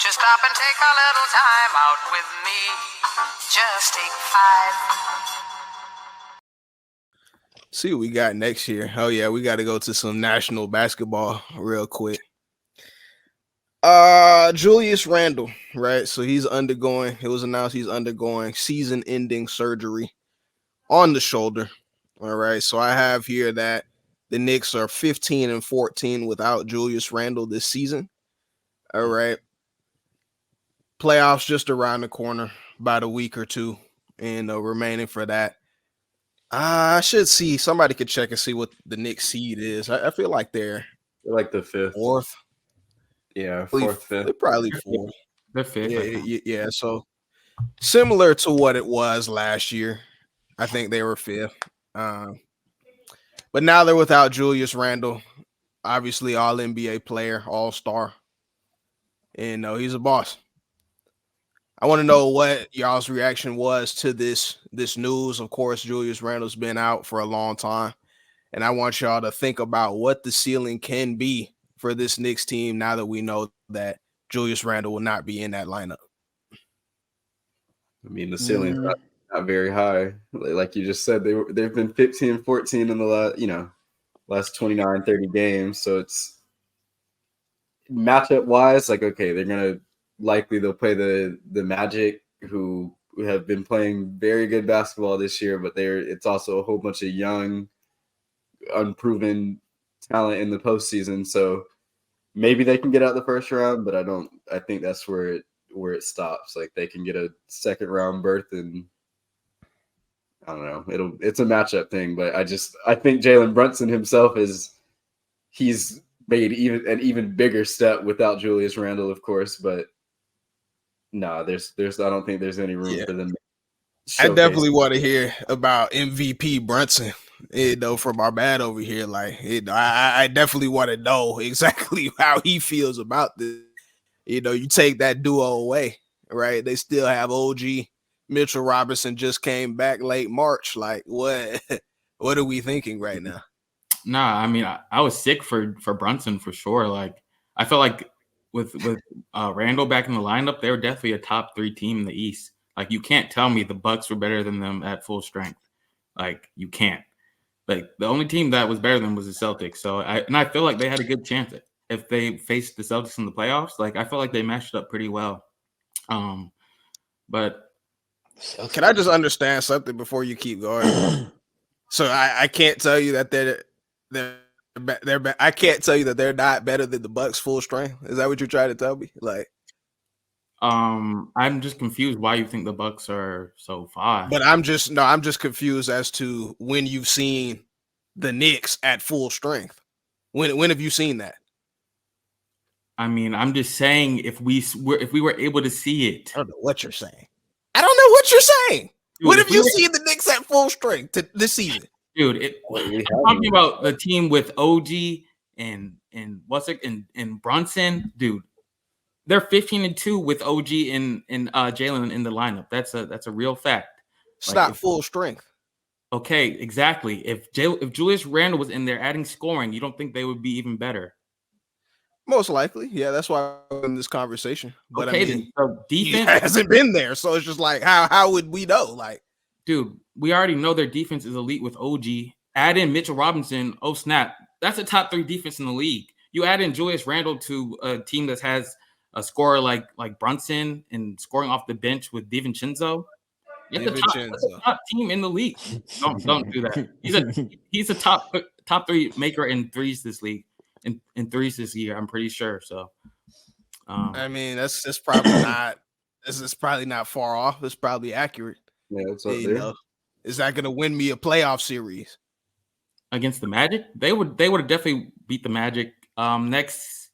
you stop and take a little time out with me? Just take 5. See what we got next year. Oh yeah, we got to go to some national basketball real quick. Julius Randle, right? So it was announced he's undergoing season-ending surgery on the shoulder. All right. So I have here that the Knicks are 15-14 without Julius Randle this season. All right. Playoffs just around the corner, about a week or two, and remaining for that. I should see, somebody could check and see what the Knicks seed is. I feel like they're like the fifth. Fourth. Yeah, fourth, fifth. They're probably fourth. They're fifth. Yeah. So similar to what it was last year. I think they were fifth. But now they're without Julius Randle, obviously all NBA player, all-star. And he's a boss. I want to know what y'all's reaction was to this news. Of course, Julius Randle's been out for a long time. And I want y'all to think about what the ceiling can be for this Knicks team now that we know that Julius Randle will not be in that lineup. I mean, the ceiling's not very high. Like you just said, they've been 15-14 in the last 29, 30 games. So it's matchup wise, like, okay, they'll play the Magic, who have been playing very good basketball this year, but it's also a whole bunch of young, unproven talent in the postseason. So maybe they can get out the first round, but I think that's where it stops. Like, they can get a second round berth, and I don't know. It's a matchup thing, but I think Jalen Brunson himself he's made an even bigger step without Julius Randle, of course, but no, there's I don't think there's any room for them to showcase. I definitely want to hear about MVP Brunson, from our bad over here. Like, I definitely want to know exactly how he feels about this. You take that duo away, right? They still have OG. Mitchell Robinson just came back late March. Like, what are we thinking right now? Nah, I mean, I was sick for Brunson for sure. Like, I felt like with Randle back in the lineup, they were definitely a top 3 team in the East. Like, you can't tell me the Bucks were better than them at full strength. Like, you can't. Like, the only team that was better than them was the Celtics. So I feel like they had a good chance if they faced the Celtics in the playoffs. Like, I feel like they matched up pretty well. But can I just understand something before you keep going? So I can't tell you that they're I can't tell you that they're not better than the Bucks full strength. Is that what you're trying to tell me? Like, I'm just confused why you think the Bucks are so far. But I'm just confused as to when you've seen the Knicks at full strength. When have you seen that? I mean, I'm just saying if we were able to see it. I don't know what you're saying. I don't know what you're saying. Dude, when have you seen the Knicks at full strength this season? Dude, I'm talking about the team with OG and Brunson, dude. They're 15-2 with OG and Jalen in the lineup. That's a real fact. It's not full strength. Okay, exactly. If Julius Randle was in there adding scoring, you don't think they would be even better? Most likely, yeah. That's why I'm in this conversation. But okay, I mean, so defense hasn't been there, so it's just like, how would we know? Like, dude, we already know their defense is elite with OG. Add in Mitchell Robinson. Oh snap, that's a top 3 defense in the league. You add in Julius Randle to a team that has a scorer like Brunson and scoring off the bench with DiVincenzo. That's a top team in the league. Don't do that. He's a top 3 maker in threes this league. In threes this year, I'm pretty sure. So, I mean, that's probably not. This is probably not far off. It's probably accurate. Yeah, it's up there. Is that going to win me a playoff series against the Magic? They would have definitely beat the Magic. Next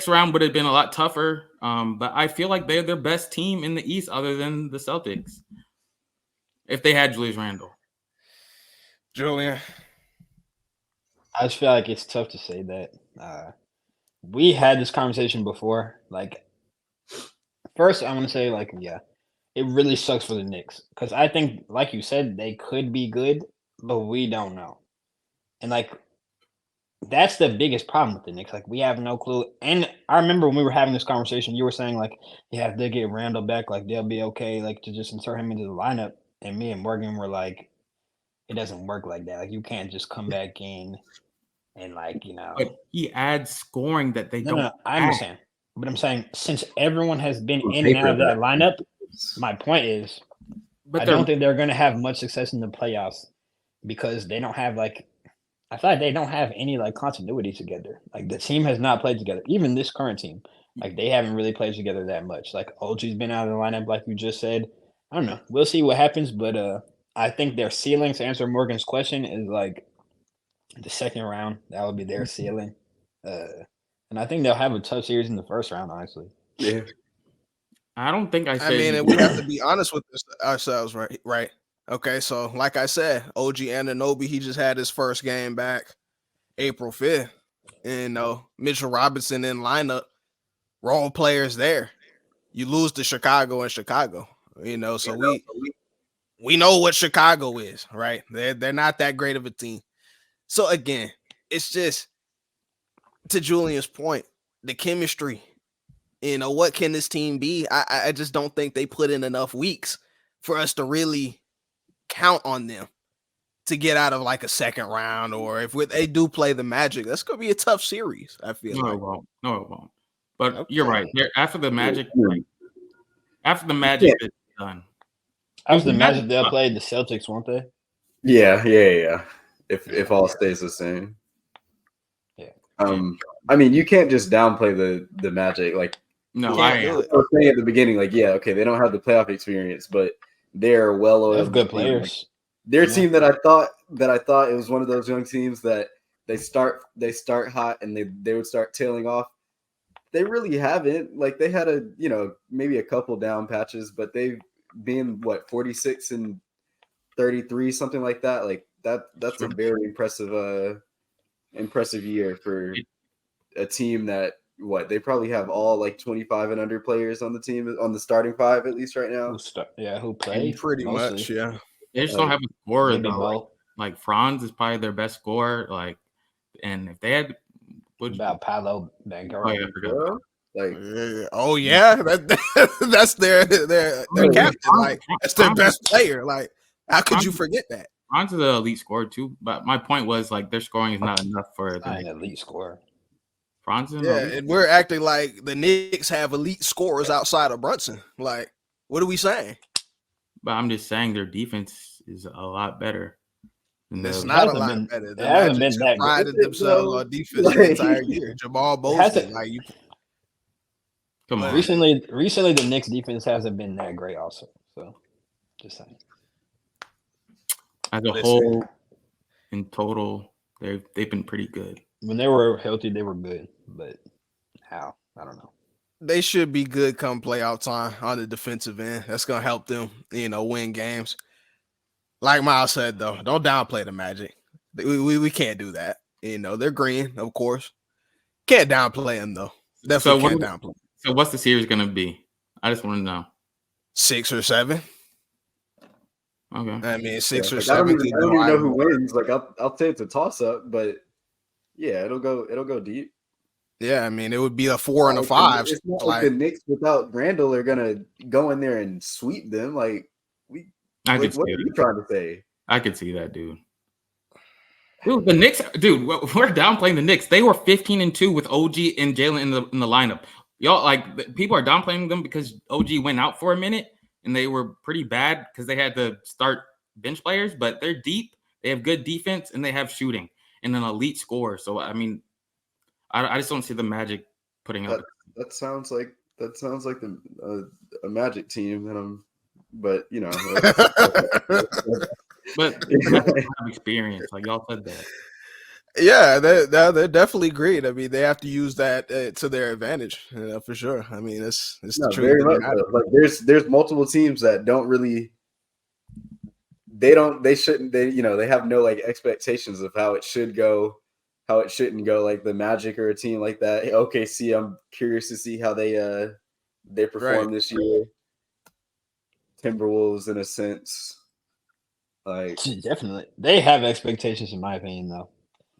round would have been a lot tougher. But I feel like they're their best team in the East, other than the Celtics, if they had Julius Randle. Julian, I just feel like it's tough to say that. We had this conversation before. Like, first, I want to say, like, yeah, it really sucks for the Knicks because I think, like you said, they could be good, but we don't know. And like, that's the biggest problem with the Knicks. Like we have no clue. And I remember when we were having this conversation, you were saying like, yeah, if they get Randall back, like they'll be okay, like to just insert him into the lineup. And me and Morgan were like, it doesn't work like that. Like you can't just come back in and like But he adds scoring that they No, don't. no, I add. understand. But I'm saying since everyone has been On in and out paper, of that that- lineup, my point is But I don't think they're going to have much success in the playoffs because they don't have like I feel like they don't have any like continuity together. Like the team has not played together. Even this current team, like they haven't really played together that much. Like OG's been out of the lineup, like you just said. I don't know. We'll see what happens, but I think their ceiling to answer Morgan's question is like the second round. That would be their ceiling. And I think they'll have a tough series in the first round, honestly. Yeah. I don't think I I said. mean, and we have to be honest with ourselves, right? Right. Okay, so like I said, OG Anunoby, he just had his first game back April 5th. And Mitchell Robinson in lineup, role players there. You lose to Chicago and Chicago, so we know what Chicago is, right? They're not that great of a team. So again, it's just to Julian's point, the chemistry. What can this team be? I just don't think they put in enough weeks for us to really count on them to get out of like a second round, or if they do play the Magic, that's gonna be a tough series. I feel No, like. it won't. No, it won't. But Okay. you're right. After the Magic, Yeah. it's done. After the the Magic, Magic they'll suck. play the Celtics, won't they? Yeah. If all stays the same. Yeah. I mean, you can't just downplay the Magic. Like No, Can't I do am. it. I was saying at the beginning, like, yeah, okay, they don't have the playoff experience, but they're They well-oiled. have good team. players. They're a Yeah. team that I thought it was one of those young teams that they start hot and they would start tailing off. They really haven't. Like they had maybe a couple down patches, but they've been 46 and 33, something like that. Like that's a very impressive year for a team that they probably have all like 25 and under players on the team, on the starting five at least right now. Who played? Pretty mostly. much, yeah. They just don't have a scorer Maybe though. Mo. Like Franz is probably their best scorer. Like, and if they had, About Paolo oh Banchero. yeah, I forgot. Bro, like Oh yeah, that's their captain. Like that's their best player. Like how could you forget that? Franz is an elite scorer too. But my point was like their scoring is not enough for Not an the elite scorer. Franz. Yeah, and we're acting like the Knicks have elite scorers outside of Brunson. Like, what are we saying? But I'm just saying their defense is a lot better. It's The, not a hasn't lot been- better. The it hasn't Magic been that good. prided themselves on defense the entire year. Jamal Mosley, hasn't- like you. come on. Recently, the Knicks defense hasn't been that great, also. So, just saying. As a Listen. whole, in total, they've been pretty good. When they were healthy, they were good. But how? I don't know. They should be good come playoff time on the defensive end. That's gonna help them, win games. Like Miles said, though, don't downplay the Magic. We can't do that. They're green, of course. Can't downplay them though. Definitely can't downplay. So what's the series gonna be? I just want to know. 6 or 7. Okay. I mean, 6 or I 7. don't even know who wins. Like I'll say it's a toss up, but yeah, it'll go deep. Yeah, I mean, it would be a 4 and a 5. It's not like the Knicks without Randall are gonna go in there and sweep them. Like what are you trying to say? I could see that, dude. Dude, the Knicks, dude, we're downplaying the Knicks. They were 15-2 with OG and Jalen in the lineup. Y'all like people are downplaying them because OG went out for a minute and they were pretty bad because they had to start bench players, but they're deep. They have good defense and they have shooting and an elite score. So I mean, I just don't see the Magic putting up. That sounds like a Magic team, and but But they have experience, like y'all said that. Yeah, they're definitely great. I mean, they have to use that to their advantage, for sure. I mean, it's the truth. Very much so. Like there's multiple teams that don't really. They shouldn't. They have no like expectations of how it should go, how it shouldn't go. Like the Magic or a team like that. OKC, I'm curious to see how they perform this year. Timberwolves, in a sense, like Definitely, they have expectations, in my opinion, though.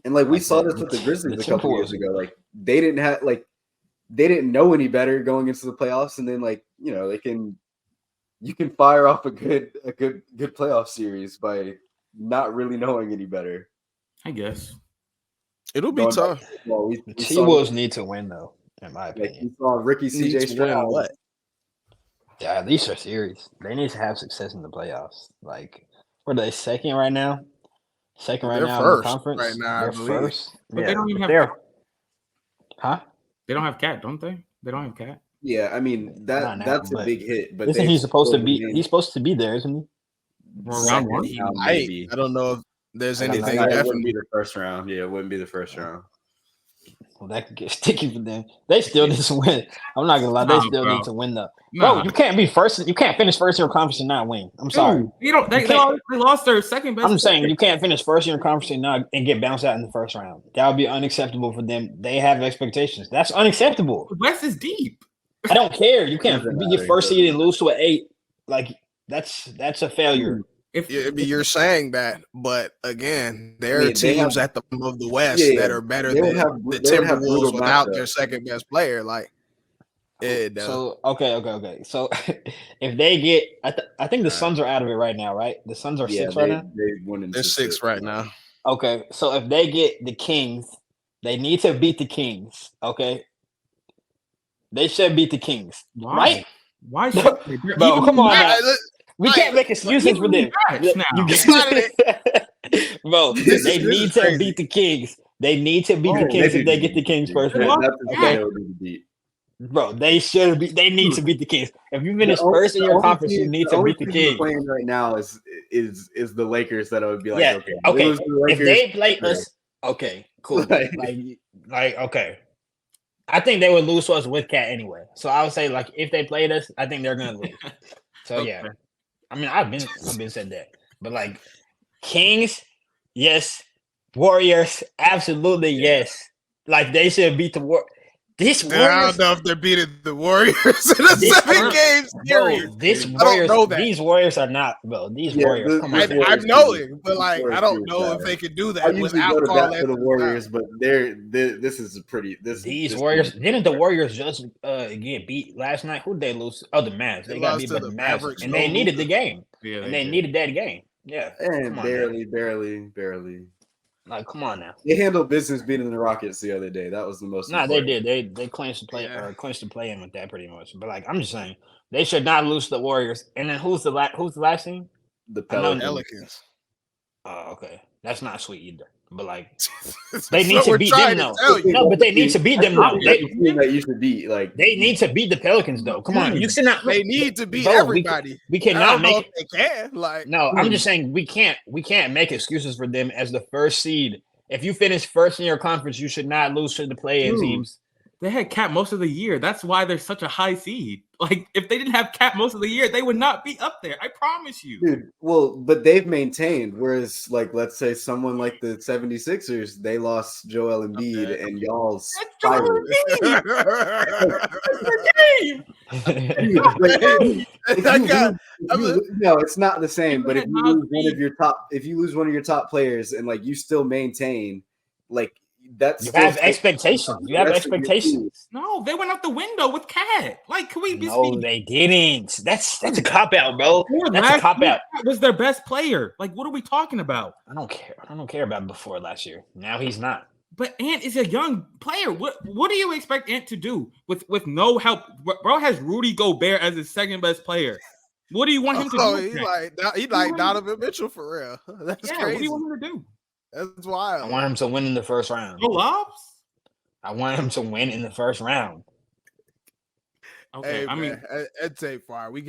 And like we Like saw the- this with the the Grizzlies a couple years Timberwolves. ago. Like they didn't know any better going into the playoffs, and then you can fire off a good playoff series by not really knowing any better. I guess. It'll be Going back tough. to football, The we T-Wolves saw need to win, though, in my like opinion. we saw Ricky Need CJ to win Stroud. what? Yeah, at least a series. They need to have success in the playoffs. Like, what are they, second right now? Second right They're now in the first conference. right now, I They're believe. first. But they don't even have they're. Huh? They don't have Cat, don't they? They don't have Cat. Yeah, I mean Not now, that's a but big hit. But Isn't they've he supposed to still be? remained He's supposed to be there, isn't he? Well, round one? second round, I maybe. don't know if there's I don't know. anything It wouldn't definitely. be the first round. Yeah, it wouldn't be the first round. Well, that could get sticky for them. They still need to win. I'm not gonna lie. They Nah, still bro. need to win, though. Nah. Bro, you can't be first. You can't finish first in your conference and not win. I'm sorry. Dude, you don't. They lost their second best. I'm saying player. you can't finish first in your conference and get bounced out in the first round. That would be unacceptable for them. They have expectations. That's unacceptable. The West is deep. I don't care. You can't Doesn't be matter. your first seed and lose to an 8. Like that's a failure. If You're saying that, but again, there I are mean, they teams have- at the bottom of the West Yeah, that are better they would than have- the they would have Timberwolves brutal without matchups. their second best player. Like, So okay. So if they get, I think the Suns are out of it right now, right? The Suns are Yeah, 6 right now. they won in they're six right now. Okay, so if they get the Kings, they need to beat the Kings. Okay, they should beat the Kings, why? right? Why should they? They're Bro, even come on matched. now. We Right. can't make excuses for them. Matched now. You It's not Bro, This they is need to crazy. beat the Kings. They need to beat the Oh, Kings they if they beat get the Kings first. They Yeah, lost that's to the Cat. thing that would be the beat. Bro, they should be. They need to beat the Kings. If you finish The only- first in the your only conference, you team- need to only beat the team we're Kings. playing right now is the Lakers that I would be like, Yeah, okay, okay. lose to the If Lakers, they play yeah. us, okay, cool. Like- like okay. I think they would lose to us with Cat anyway. So I would say like if they played us, I think they're gonna lose. So yeah. Okay. I mean I've been said that. But like Kings, yes. Warriors, absolutely yes. Like they should beat the War. This I Warriors, don't know if they're beating the Warriors in a This- 7-game series. bro, this I don't Warriors, know that. these Warriors are not, bro. These Yeah, Warriors, the- come the on. Warriors- I'm knowing, but like Warriors I don't do know if that. they could do I that usually without go to Carl bat for the Anthony Towns. Warriors, but this is a pretty this These this Warriors, team- didn't the Warriors just get beat last night? Who did they lose? Oh, the Mavs. They They got lost beat to by the the Mavs, Mavericks, and no they needed the Luka. game. Yeah, And they did. needed that game. Yeah, and come on, man. barely. Like, come on now. They handled business beating the Rockets the other day. That was the most. Nah, they important. did. They clinched the play Yeah. or clinched the play in with that pretty much. But like, I'm just saying they should not lose to the Warriors. And then who's the last team? The I know Pelicans. Pelicans. Oh, okay, that's not sweet either. But like, That's they need what to we're beat trying them to though. tell you. No, but they need to beat them though. That's They the team that you should beat. Like they need to beat the Pelicans though. Come on, you should not. They need to beat Bro, everybody. We I cannot don't know make if they can. Like, No, I'm just saying we can't make excuses for them as the first seed. If you finish first in your conference, you should not lose to the play-in Dude. teams. They had Cat most of the year. That's why they're such a high seed. Like if they didn't have Cat most of the year, they would not be up there. I promise you. dude, well, but they've maintained. Whereas, like, let's say someone like the 76ers, they lost Joel Embiid, Okay. and y'all That's Joel spiraled. Embiid. No, it's not the same. They But if had you Miles lose one of your top players, and like you still maintain, like that's You still have expectations. You have That's what you expectations. No, they went out the window with Cat. Like, can we be No, they didn't. That's a cop out, bro. That's a cop out. Cat was their best player. Like, what are we talking about? I don't care. I don't care about before last year. Now he's not. But Ant is a young player. What do you expect Ant to do with no help? Bro has Rudy Gobert as his second best player. What do you want him to Oh, do? he's like Donovan Mitchell for real. That's Yeah, what do crazy. you want him to do? That's I wild. want him to win in the first round. Go lobs? I want him to win in the first round. Okay, Hey, I mean, man, I'd take far. We